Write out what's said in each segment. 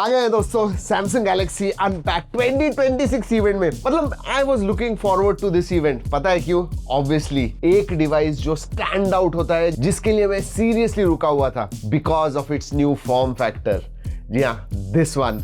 आ गए दोस्तों Samsung Galaxy unpack 2026 event में। मतलब I was looking forward to this event. पता है क्यों? ऑब्वियसली एक डिवाइस जो स्टैंड आउट होता है, जिसके लिए मैं सीरियसली रुका हुआ था, because of its new form factor. जी हाँ, this one,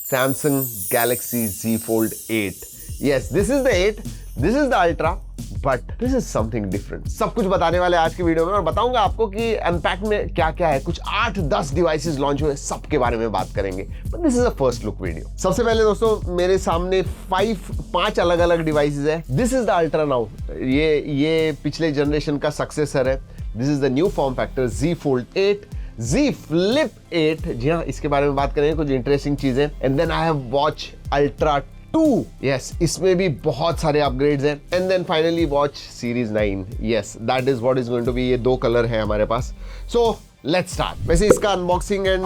Samsung Galaxy Z Fold 8। Yes, this is the 8, this is the ultra, but this is something different. सब कुछ बताने वाले आज की वीडियो में, और बताऊंगा आपको कि अनपैक में क्या क्या है। कुछ 8-10 डिवाइसेस लॉन्च हुए, सबके बारे में बात करेंगे, but this is a first look video. सबसे पहले दोस्तों मेरे सामने 5 अलग अलग डिवाइसेस है। This is the ultra now, ये पिछले जनरेशन का सक्सेसर है। This is the new form factor Z Fold 8, Z Flip 8। जी हाँ, इसके बारे में बात करेंगे, कुछ इंटरेस्टिंग चीजें। And then I have watch ultra 2। Yes, इसमें भी बहुत सारे अपग्रेड्स हैं। And then finally watch series 9। Yes, that is what is going to be. ये 2 कलर है हमारे पास। So let's start. वैसे इसका unboxing and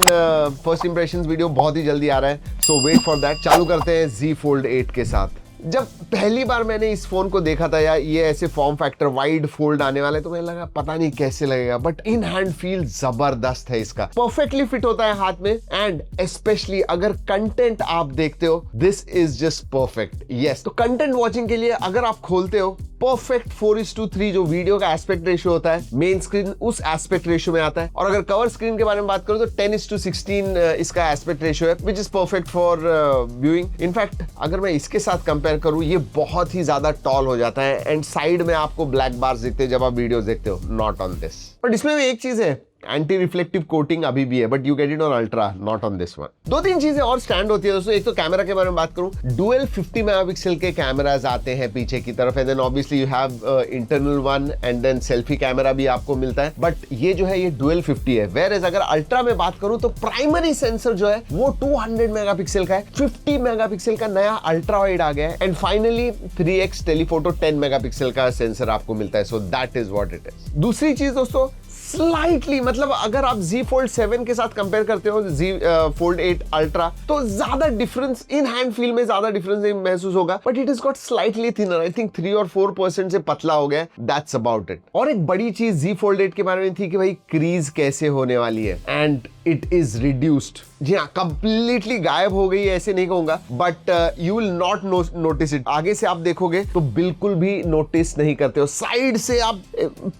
first impressions video बहुत ही जल्दी आ रहा है, सो वेट फॉर दैट। चालू करते हैं Z Fold 8 के साथ। जब पहली बार मैंने इस फोन को देखा था, या ये ऐसे फॉर्म फैक्टर वाइड फोल्ड आने वाले, तो मुझे लगा पता नहीं कैसे लगेगा, बट इन हैंड फील जबरदस्त है इसका। परफेक्टली फिट होता है हाथ में, एंड स्पेशली अगर कंटेंट आप देखते हो, this is just perfect. Yes, तो कंटेंट वॉचिंग के लिए अगर आप खोलते हो, परफेक्ट 4:3 जो वीडियो का एस्पेक्ट रेशियो होता है, मेन स्क्रीन उस एस्पेक्ट रेशियो में आता है। और अगर कवर स्क्रीन के बारे में बात करूं तो 10:16 इसका एस्पेक्ट रेशियो है, which is perfect for viewing. In fact अगर मैं इसके साथ कंपेयर करूं, ये बहुत ही ज्यादा टॉल हो जाता है, एंड साइड में आपको ब्लैक बार्स दिखते हैं जब आप वीडियो देखते हो। Not on this. पर इसमें भी एक चीज है, एंटी रिफ्लेक्टिव कोटिंग अभी भी है, but you get it on ultra, not on this one. 2-3 चीजें और स्टैंड होती है दोस्तों। एक तो कैमरा के बारे में बात करूं, डुअल 50 मेगापिक्सल के कैमराज आते हैं पीछे की तरफ, and then obviously you have internal one, and then selfie camera भी आपको मिलता है। बट ये जो है ये डुअल 50 है। वेयर एज अगर अल्ट्रा में बात करूं तो प्राइमरी सेंसर जो है वो 200 मेगापिक्सल का है। 50 मेगापिक्सल का नया अल्ट्रा वाइड आ गया है, and finally 3x telephoto 10 megapixel का सेंसर आपको मिलता है। So that is what it is. दूसरी चीज दोस्तों, स्लाइटली, मतलब अगर आप Z Fold 7 के साथ कंपेयर करते हो Z Fold 8 अल्ट्रा, तो ज्यादा डिफरेंस इन हैंड फील में ज्यादा डिफरेंस नहीं महसूस होगा, but it is got slightly thinner. I think 3 और 4% से पतला हो गया, दैट्स अबाउट इट। और एक बड़ी चीज Z Fold 8 के बारे में थी कि भाई क्रीज कैसे होने वाली है, एंड इट इज रिड्यूस्ड। जी हाँ, कंप्लीटली गायब हो गई है ऐसे नहीं कहूंगा, but you will not notice it. आगे से आप देखोगे तो बिल्कुल भी नोटिस नहीं करते हो। साइड से आप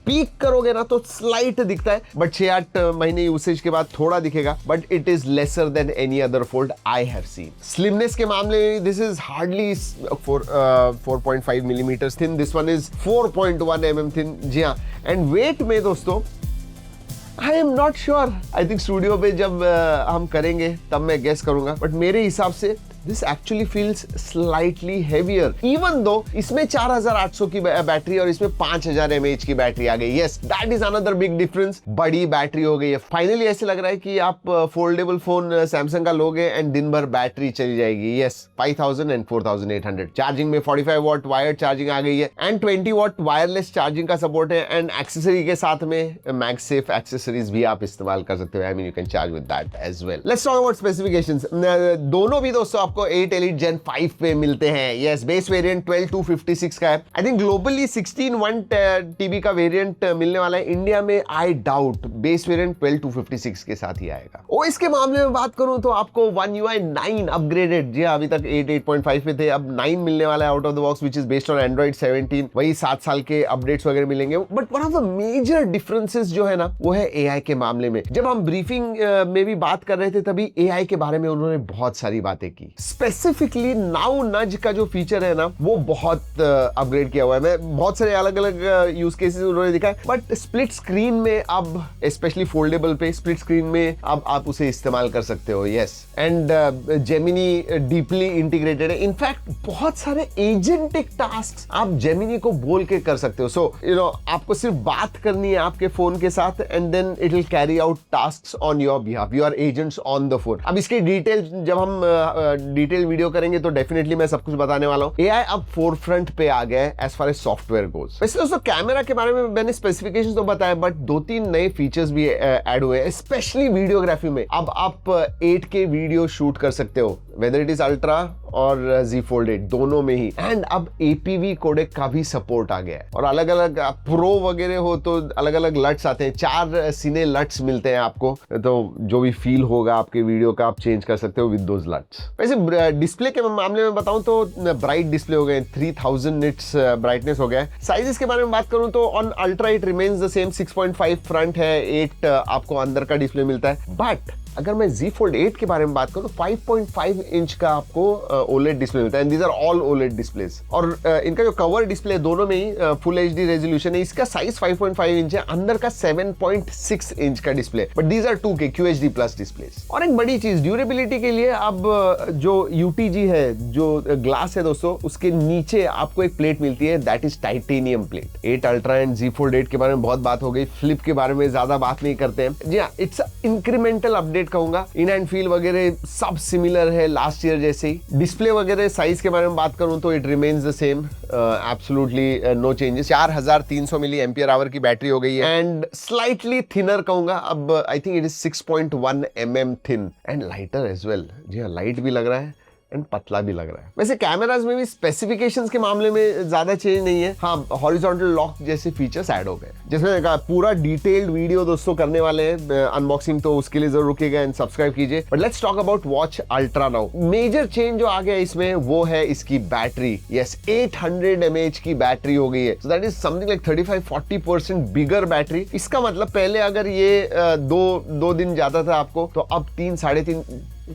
पीक करोगे ना तो स्लाइट दिखता है, बट 6-8 महीने यूसेज के बाद थोड़ा दिखेगा, but it is lesser than any other fold I have seen. Slimness के मामले में this is hardly 4.5 millimetre thin, this one is 4.1 mm thin. जी हाँ, एंड वेट में दोस्तों I am not sure, I think studio पे जब हम करेंगे तब मैं गेस करूंगा, बट मेरे हिसाब से this actually feels slightly heavier, even though इसमें 4800 की बैटरी और इसमें 5000 mAh की बैटरी आ गई। Yes, that is another big difference. बड़ी बैटरी हो गई है। फाइनली ऐसे लग रहा है कि आप फोल्डेबल फोन सैमसंग का लोगे एंड दिन भर बैटरी चली जाएगी। Yes, 5000 and 4800। चार्जिंग में 45 वॉट वायर्ड चार्जिंग आ गई है, एंड 20 वॉट वायरलेस चार्जिंग का सपोर्ट है, एंड एक्सेसरी के साथ में मैगसेफ एक्सेसरीज भी आप इस्तेमाल कर सकते हो। I mean you can charge with that as well. Let's talk about specifications. दोनों भी दोस्तों आपको 8 Elite Gen 5 पे मिलते हैं। यस, बेस वेरिएंट 12256 का है। आई थिंक ग्लोबली 16 TB का वेरिएंट मिलने वाला है। इंडिया में आई डाउट बेस वेरिएंट 12256 के साथ ही आएगा। ओएस के मामले में बात करूं तो आपको One UI 9 अपग्रेडेड, जी अभी तक 8.5 पे थे, अब 9 मिलने वाला है out of the box, which is based on Android 17। वही 7 साल के अपडेट्स वगैरह मिलेंगे। But one of the major differences जो है ना, वो है AI के मामले में। जब हम ब्रीफिंग में भी बात कर रहे थे, तभी AI के बारे में उन्होंने बहुत सारी बातें की। स्पेसिफिकली नाउ नज का जो फीचर है ना, वो बहुत अपग्रेड किया हुआ है। मैं बहुत सारे अलग अलग यूज केसेस उन्होंने दिखा है, बट स्प्लिट स्क्रीन में अब, स्पेशली फोल्डेबल पे स्प्लिट स्क्रीन में अब आप उसे इस्तेमाल कर सकते हो। Yes, and Gemini deeply integrated है। इनफैक्ट बहुत सारे एजेंटिक टास्क आप जेमिनी को बोल के कर सकते हो। सो यू नो, आपको सिर्फ बात करनी है आपके फोन के साथ, and then it will carry out tasks on your behalf, your agents on the phone. अब इसकी डिटेल जब हम डिटेल वीडियो करेंगे तो डेफिनेटली मैं सब कुछ बताने वाला हूं। एआई अब फोरफ्रंट पे आ गया है as far as software goes. वैसे दोस्तों कैमरा के बारे में मैंने स्पेसिफिकेशंस तो बताया, बट 2-3 नए फीचर्स भी ऐड हुए हैं, स्पेशली वीडियोग्राफी में। अब आप 8K वीडियो शूट कर सकते हो वेदर इट इज अल्ट्रा और Z Fold 8 दोनों में ही। एंड अब APV कोडेक का भी सपोर्ट आ गया है और अलग अलग प्रो वगैरह हो तो अलग अलग लट्स आते हैं, 4 सीने लट्स मिलते हैं आपको, तो जो भी फील होगा आपके वीडियो का आप चेंज कर सकते हो विद दोज लट्स। वैसे डिस्प्ले के मामले में बताऊं तो ब्राइट डिस्प्ले हो गए, 3000 निट्स ब्राइटनेस हो गया है। साइजेस के बारे में बात करूं तो on ultra it remains the same, 6.5 front है, 8 आपको अंदर का डिस्प्ले मिलता है। बट अगर मैं Z Fold 8 के बारे में बात करूं 5.5 इंच का आपको OLED डिस्प्ले मिलता है and these are all OLED displays. और इनका जो कवर डिस्प्ले दोनों में ही फुल HD रेजोल्यूशन है, इसका साइज 5.5 इंच है, अंदर का 7.6 इंच का display, but these are 2K QHD plus displays. और एक बड़ी चीज ड्यूरेबिलिटी के लिए अब जो UTG है, जो ग्लास है दोस्तों, उसके नीचे आपको एक प्लेट मिलती है, that is titanium plate. 8 ultra and Z Fold 8 के बारे में बहुत बात हो गई, फ्लिप के बारे में ज्यादा बात नहीं करते हैं। जी हाँ, इट्स इंक्रीमेंटल अपडेट कहूंगा, इन एंड फील वगैरह सब सिमिलर है लास्ट ईयर जैसे ही। डिस्प्ले वगैरह साइज के बारे में बात करूं तो it remains the same, absolutely no changes. 4300 milliampere hour की बैटरी हो गई है एंड स्लाइटली थिनर कहूंगा, अब I think it is 6.1 mm thin and lighter as well. जी हाँ, लाइट भी लग रहा है एंड पतला भी लग रहा है। वैसे कैमरास में भी स्पेसिफिकेशंस के मामले में ज्यादा चेंज नहीं है, हाँ हॉरिजॉन्टल लॉक जैसे फीचर्स ऐड हो गए, जिसमें कहा पूरा डिटेल्ड वीडियो दोस्तों करने वाले हैं अनबॉक्सिंग, तो उसके लिए जरूर रुकिएगा एंड सब्सक्राइब कीजिए। But let's talk about watch ultra now. Major change जो आ गया इसमें वो है इसकी बैटरी। यस, 800 mAh की बैटरी हो गई है, so that is something like 35-40% bigger battery. इसका मतलब पहले अगर ये दो दिन जाता था आपको, तो अब 3-3.5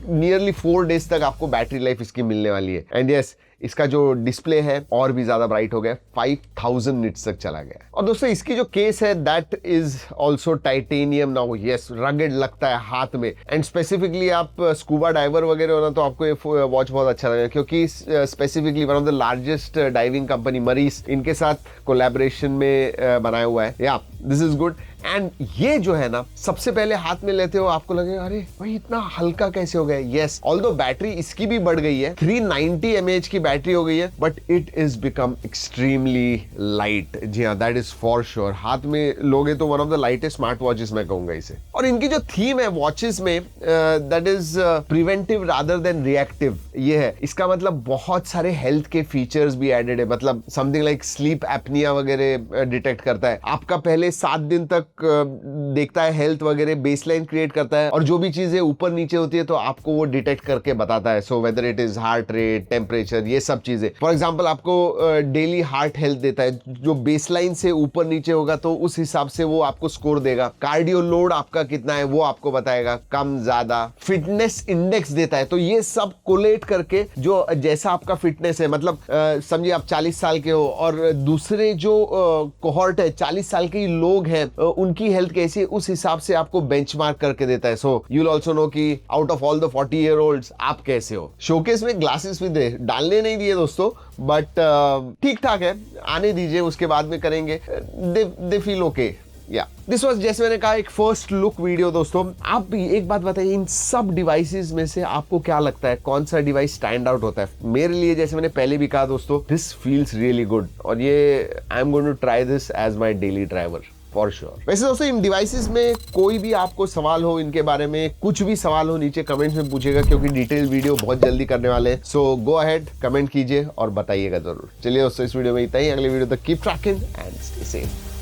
नियरली 4 डेज तक आपको बैटरी लाइफ इसकी मिलने वाली है। एंड यस, इसका जो डिस्प्ले है और भी ज्यादा ब्राइट हो गया, 5000 निट्स तक चला गया। और दोस्तों इसकी जो केस है that is also titanium now. Yes, rugged लगता है हाथ में एंड स्पेसिफिकली आप स्कूबा डाइवर वगैरह हो ना, तो आपको ये वॉच बहुत अच्छा लगेगा, क्योंकि specifically one of the largest diving company Mares, इनके साथ कोलैबोरेशन में बनाया हुआ है। या दिस इज गुड। एंड ये जो है ना, सबसे पहले हाथ में लेते हो आपको लगेगा अरे भाई इतना हल्का कैसे हो गया। यस, ऑल्दो बैटरी इसकी भी बढ़ गई है, 390 mAh की बैटरी हो गई है, but it is become extremely light. जी हाँ, दैट इज फॉर श्योर। हाथ में लोगे तो one of the lightest smart watches मैं कहूंगा इसे। और इनकी जो थीम है वॉचेस में, that is preventive rather than reactive, ये है। इसका मतलब बहुत सारे हेल्थ के फीचर्स भी एडेड है, मतलब समथिंग लाइक स्लीप एपनिया वगैरह डिटेक्ट करता है, आपका पहले 7 दिन तक देखता है हेल्थ वगैरह, बेसलाइन क्रिएट करता है, और जो भी चीजें ऊपर नीचे होती है तो आपको वो डिटेक्ट करके बताता है। So whether it is heart rate, temperature, ये सब चीजें। फॉर एग्जांपल आपको डेली हार्ट हेल्थ देता है, जो बेसलाइन से ऊपर नीचे होगा तो उस हिसाब से वो आपको स्कोर देगा। कार्डियो लोड आपका कितना है वो आपको बताएगा, कम ज्यादा। फिटनेस इंडेक्स देता है, तो ये सब कोलेट करके जो जैसा आपका फिटनेस है, मतलब समझिए आप 40 साल के हो और दूसरे जो कोहॉर्ट है 40 साल के लोग हैं, उनकी हेल्थ कैसी है, उस हिसाब से आपको बेंचमार्क करके देता है। So you will also know कि out of all the 40 year olds आप कैसे हो। शोकेस में ग्लासेस भी डालने नहीं दिए दोस्तों, बट ठीक ठाक है, आने दीजिए, उसके बाद में करेंगे। They feel okay. या दिस वाज, जैसे मैंने कहा, एक फर्स्ट लुक वीडियो दोस्तों। आप भी एक बात बताइए, इन सब डिवाइसेस में से आपको क्या लगता है कौन सा डिवाइस स्टैंड आउट होता है? मेरे लिए, जैसे मैंने पहले भी कहा दोस्तों, दिस फील्स रियली गुड, और ये I am going to try this as my daily driver for sure. वैसे दोस्तों इन डिवाइसेस में कोई भी आपको सवाल हो, इनके बारे में कुछ भी सवाल हो, नीचे कमेंट्स में पूछेगा, क्योंकि डिटेल वीडियो बहुत जल्दी करने वाले हैं। सो गो अहेड, कमेंट कीजिए और बताइएगा जरूर। चलिए दोस्तों, इस वीडियो में इतना ही। अगले वीडियो तक keep trekking and stay safe.